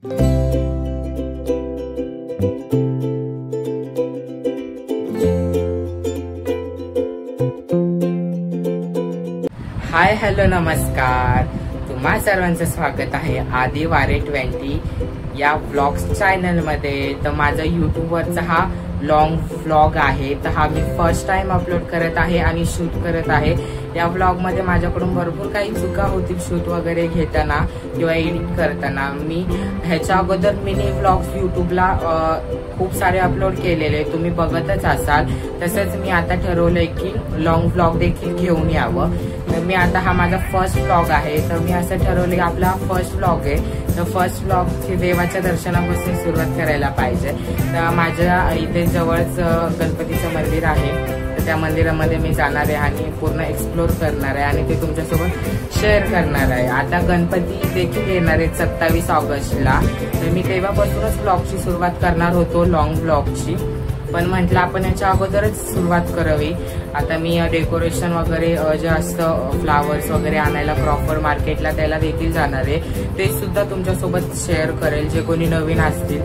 Hi hello नमस्कार, तुम्हा सर्वांचं स्वागत आहे आदी वारे 20 या व्लॉग्स चॅनल मध्ये। तर माझा YouTube वरचा हा लॉंग व्लॉग आहे। तर हा मी फर्स्ट टाइम अपलोड करत आहे आणि शूट करत आहे। या व्लॉग मध्ये माझ्याकडून भरपूर काही चुका होतील शूट वगैरे घेताना किंवा एडिट करताना। मी ह्याच्या अगोदर मिनी व्लॉग्स YouTubeला खूप सारे अपलोड केलेले, तुम्ही बघतच असाल। तसंच मी आता ठरवलंय की लॉंग व्लॉग देखील घेऊन यावं। तर मी आता हा माझा फर्स्ट व्लॉग आहे, तर मी असं ठरवलं की आपला फर्स्ट व्लॉग आहे, तर फर्स्ट व्लॉगची देवाच्या दर्शनापासून सुरुवात करायला पाहिजे। तर माझ्या इथे जवळच गणपतीचं मंदिर आहे, तर त्या मंदिरामध्ये मी जाणार आहे आणि पूर्ण एक्सप्लोर करणार आहे आणि ते तुमच्यासोबत शेअर करणार आहे। आता गणपती देखील येणार आहेत 27 ऑगस्टला, तर मी तेव्हापासूनच व्लॉगची सुरुवात करणार होतो लॉंग व्लॉगची, पण म्हटलं आपण याच्या अगोदरच सुरुवात करावी। आता मी डेकोरेशन वगैरे जे असतं फ्लावर्स वगैरे आणायला प्रॉपर मार्केटला त्याला देखील जाणार आहे, ते सुद्धा तुमच्यासोबत शेअर करेल। जे कोणी नवीन असतील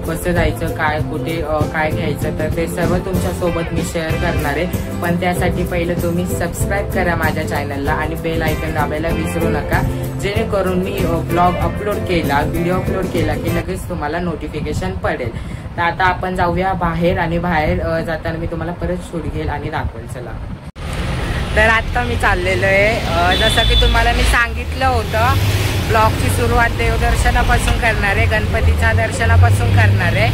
कसं जायचं, काय कुठे काय घ्यायचं, तर ते सर्व तुमच्यासोबत मी शेअर करणार आहे। पण त्यासाठी पहिलं तुम्ही सबस्क्राईब करा माझ्या चॅनलला आणि बेल आयकॉन दाबायला विसरू नका, जेणेकरून मी व्लॉग अपलोड केला, व्हिडिओ अपलोड केला की लगेच तुम्हाला नोटिफिकेशन पडेल। तर आता आपण जाऊया बाहेर आणि बाहेर जाताना मी तुम्हाला परत शूट घेईल आणि दाखवेल। चला, तर आता मी चाललेलो आहे, जसं की तुम्हाला मी सांगितलं होतं ब्लॉगची सुरुवात देवदर्शनापासून करणार आहे, गणपतीच्या दर्शनापासून करणार आहे।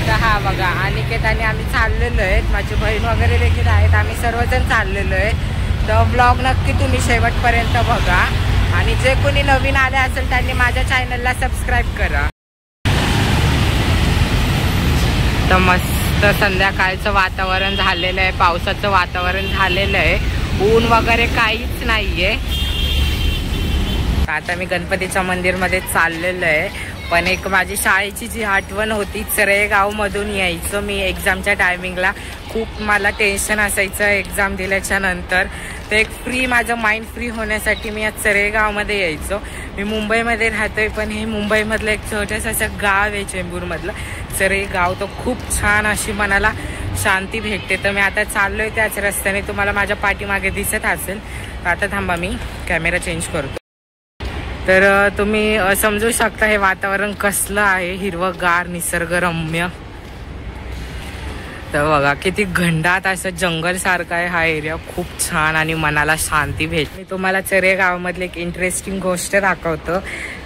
तर हा बघा अनिकेत आणि आम्ही चाललेलो आहेत, माझी बहीण वगैरे देखील आहेत, आम्ही सर्वजण चाललेलो आहे। तर ब्लॉग नक्की तुम्ही शेवटपर्यंत बघा आणि जे कोणी नवीन आले असेल त्यांनी माझ्या चॅनलला सबस्क्राईब करा। तर मस्त संध्याकाळचं वातावरण झालेलं आहे, पावसाचं वातावरण झालेलं आहे, ऊन वगैरे काहीच नाहीये। आता मी गणपतीच्या मंदिरमध्ये चाललेलो आहे, पण एक माझी शाळेची जी आठवण होती, चरेगाव मधून यायचं मी एक्झामच्या टायमिंगला, खूप मला टेन्शन असायचं एक्झाम दिल्याच्या नंतर, तर एक माझं माइंड फ्री होण्यासाठी मी या चरेगावमध्ये यायचो। मी मुंबईमध्ये राहतोय, पण हे मुंबईमधलं एक छोटंसं असं गाव आहे चेंबूरमधलं चरेगाव, तर खूप छान अशी मनाला शांती भेटते। तर मी आता चाललोय त्याच रस्त्याने, तुम्हाला माझ्या पाठीमागे दिसत असेल। आता थांबा मी कॅमेरा चेंज करतो, तर तुम्ही समजू शकता हे वातावरण कसलं आहे, हिरवंगार निसर्गरम्य। तर बघा किती घंडाट असं जंगल सारखा आहे हा एरिया, खूप छान आणि मनाला शांती भेटते। मी तुम्हाला चरेगावमधली एक इंटरेस्टिंग गोष्ट दाखवतो।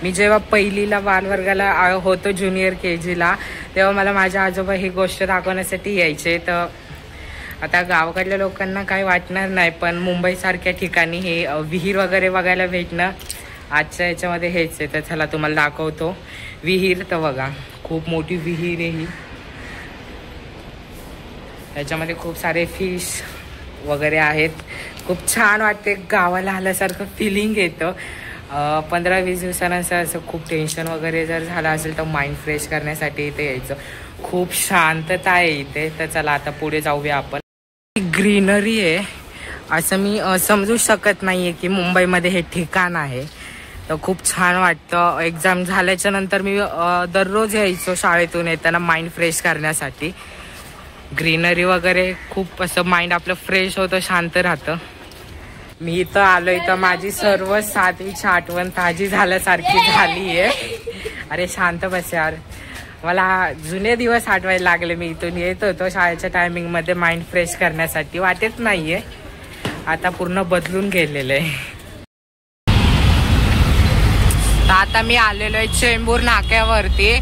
मी जेव्हा पहिलीला बालवर्गाला होतो ज्युनियर KGला, तेव्हा मला माझ्या आजोबा ही गोष्ट दाखवण्यासाठी यायचे। तर आता गावाकडल्या लोकांना काही वाटणार नाही, पण मुंबईसारख्या ठिकाणी हे विहीर वगैरे बघायला भेटणं आजच्या याच्यामध्ये हेच आहे। तर चला तुम्हाला दाखवतो विहीर। तर बघा खूप मोठी विहीर आहे ही, त्याच्यामध्ये खूप सारे फिश वगैरे आहेत, खूप छान वाटते, गावाला आल्यासारखं फिलिंग येतं। 15-20 दिवसानंतर असं खूप टेन्शन वगैरे जर झालं असेल तर माइंड फ्रेश करण्यासाठी इथे यायचं, खूप शांतता आहे इथे। तर चला आता पुढे जाऊया आपण। ग्रीनरी आहे असं मी समजू शकत नाहीये की मुंबईमध्ये हे ठिकाण आहे, तर खूप छान वाटतं। एक्झाम झाल्याच्या नंतर मी दररोज यायचो शाळेतून येताना माइंड फ्रेश करण्यासाठी। ग्रीनरी वगैरे खूप असं माइंड आपलं फ्रेश होतं, शांत राहतं। मी इथं आलोय तर माझी सर्व 7वीची आठवण ताजी झाल्यासारखी झाली आहे। अरे शांत बस यार, मला जुने दिवस आठवायला लागले। मी इथून येत होतो शाळेच्या टायमिंगमध्ये माइंड फ्रेश करण्यासाठी, वाटत नाहीये आता पूर्ण बदलून गेलेलं आहे। आता मी आलेलो आहे चेंबूर नाक्यावरती,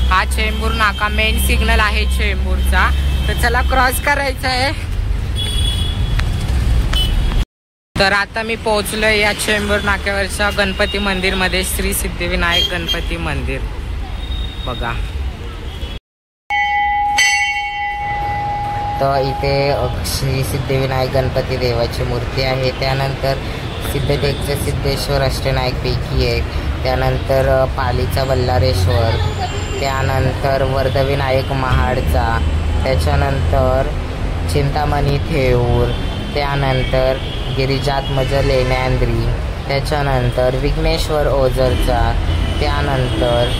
हा चेंबूर नाका मेन सिग्नल आहे चेंबूरचा। तर चला क्रॉस करायचं आहे। तर आता मी पोहोचलोय या चेंबूर नाक्यावरच्या गणपती मंदिर मध्ये, श्री सिद्धिविनायक गणपती मंदिर बघा। तर इथे श्री सिद्धिविनायक गणपती देवाची मूर्ती आहे, त्यानंतर सिद्धटेकचे सिद्धेश्वर अष्टनायकपैकी एक, त्यानंतर पालीचा बल्लारेश्वर, त्यानंतर वर्धविनायक महाडचा, त्याच्यानंतर चिंतामणी थेऊर, त्यानंतर गिरिजात्मज लेण्यांद्री, त्याच्यानंतर विघ्नेश्वर ओझरचा, त्यानंतर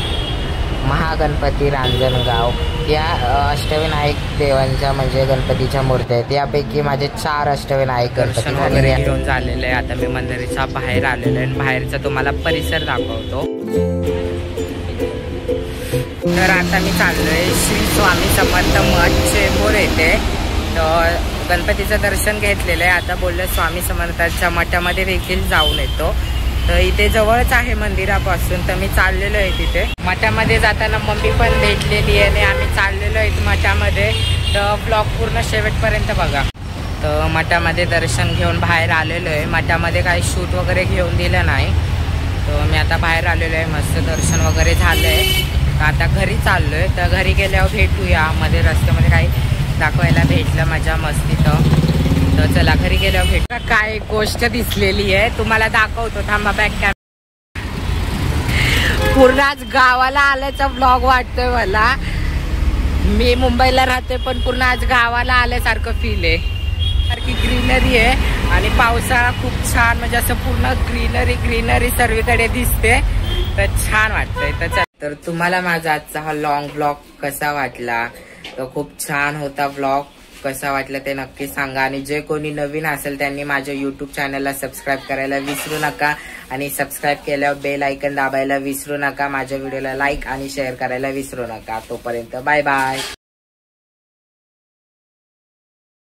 महागणपती रांजणगाव या अष्टविनायक देवांच्या म्हणजे गणपतीच्या मूर्त्या आहेत. यापैकी माझे 4 अष्टविनायक गणपती वगैरे घेऊन झालेले आहे. आता मी मंदिराच्या बाहेर आलेलो आहे. बाहेरचा तुम्हाला परिसर दाखवतो. तर आता मी चाललोय श्री स्वामी समर्थ मठ चेंबूर येथे. तर गणपतीचं दर्शन घेतलेलं आहे. आता बोललो स्वामी समर्थांच्या मठामध्ये देखील जाऊन येतो. तर इथे जवळच आहे मंदिरापासून. तर मी चाललेलो आहे तिथे. मठामध्ये जाताना मम्मी पण भेटलेली आहे आणि आम्ही चाललेलो आहे मठामध्ये. तर ब्लॉग पूर्ण शेवटपर्यंत बघा. तर मठामध्ये दर्शन घेऊन बाहेर आलेलो आहे. मठामध्ये काही शूट वगैरे घेऊन दिलं नाही. तर मी आता बाहेर आलेलो आहे. मस्त दर्शन वगैरे झालं आहे. आता घरी चाललोय. तर घरी गेल्यावर भेटूया. मध्ये रस्त्यामध्ये काही दाखवायला भेटलं मजा मस्ती. तर चला घरी गेल्यावर भेटूया. काय गोष्ट दिसलेली आहे तुम्हाला दाखवतो. थांबा बॅक कॅमेरा. पूर्ण आज गावाला आल्याचा ब्लॉग वाटतोय मला. मी मुंबईला राहते पण पूर्ण आज गावाला आल्यासारखं फील आहे. सारखी ग्रीनरी आहे आणि पावसाळा खूप छान म्हणजे असं पूर्ण ग्रीनरी सर्वीकडे दिसते. तर छान वाटतंय. तर तुम्हाला माझा आजचा हा लॉंग ब्लॉग कसा वाटला. तर खूप छान होता ब्लॉग. कसा वाटला ते नक्की सांगा. आणि जे कोणी नवीन असेल त्यांनी माझ्या यूट्यूब चॅनलला सबस्क्राईब करायला विसरू नका. आणि सबस्क्राईब केल्यावर बेल आयकन दाबायला विसरू नका. माझ्या व्हिडिओला लाईक आणि शेअर करायला विसरू नका. तोपर्यंत बाय बाय.